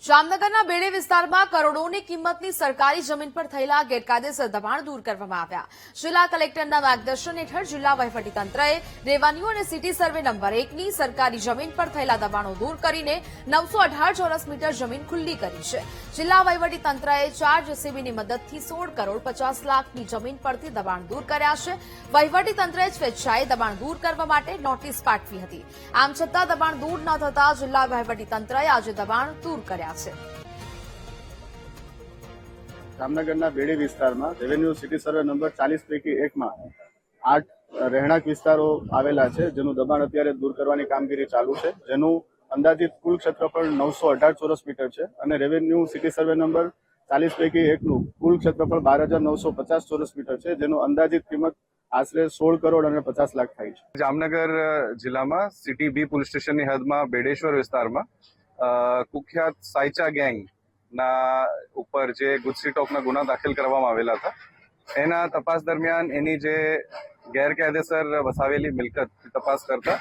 જામનગરના બેડે વિસ્તારમાં કરોડોની કિંમતની સરકારી જમીન પર થયેલા ગેરકાયદેસર દબાણ દૂર કરવામાં આવ્યા. જિલ્લા કલેક્ટરના માર્ગદર્શન હેઠળ જિલ્લા વહીવટીતંત્રએ રેવન્યુ અને સિટી સર્વે નંબર 1ની સરકારી જમીન પર થયેલા દબાણો દૂર કરીને 918 ચોરસ મીટર જમીન ખુલ્લી કરી છે. જિલ્લા વહીવટીતંત્રએ 4 જેસીબીની મદદથી 16 કરોડ 50 લાખની જમીન પરથી દબાણ દૂર કર્યા છે. વહીવટીતંત્રએ સ્વેચ્છાએ દબાણ દૂર કરવા માટે નોટિસ પાઠવી હતી. આમ છતાં દબાણ દૂર ન થતા જિલ્લા વહીવટીતંત્રએ આજે દબાણ દૂર કર્યા છે. જામનગરના બેડી વિસ્તારમાં રેવન્યુ સિટી સર્વે નંબર 40 પૈકી 1માં 8 રહેણાંક વિસ્તારો આવેલા છે, જેનું દબાણ અત્યારે દૂર કરવાની કામગીરી ચાલુ છે. જેનું અંદાજિત કુલ ક્ષેત્રફળ 918 ચોરસ મીટર છે અને રેવન્યુ સિટી સર્વે નંબર 40 પૈકી 1નું કુલ ક્ષેત્રફળ 12,950 ચોરસ મીટર છે, જેનું અંદાજિત કિંમત આશરે 16 કરોડ અને 50 લાખ થાય છે. જામનગર જિલ્લામાં સિટી બી પોલીસ સ્ટેશનની હદમાં બેડેશ્વર વિસ્તારમાં કુખ્યાત સાયચા ગેંગ ના ઉપર જે ગુજસી ટોકના ગુના દાખલ કરવામાં આવેલા હતા, એના તપાસ દરમિયાન એની જે ગેરકાયદેસર વસાવેલી મિલકત તપાસ કરતા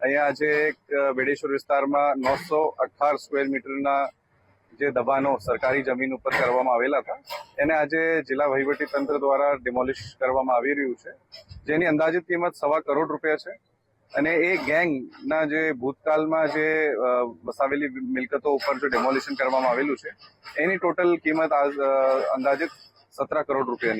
અહીંયા આજે એક બેડેશ્વર વિસ્તારમાં 918 સ્ક્વેર મીટરના જે દબાણો સરકારી જમીન ઉપર કરવામાં આવેલા હતા, એને આજે જિલ્લા વહીવટી તંત્ર દ્વારા ડિમોલિશ કરવામાં આવી રહ્યું છે, જેની અંદાજિત કિંમત ₹1.25 કરોડ છે. અને એ ગેંગના જે ભૂતકાળમાં જે વસાવેલી મિલકતો ઉપર જો ડેમોલિશન કરવામાં આવેલું છે, એની ટોટલ કિંમત અંદાજિત ₹17 કરોડ છે.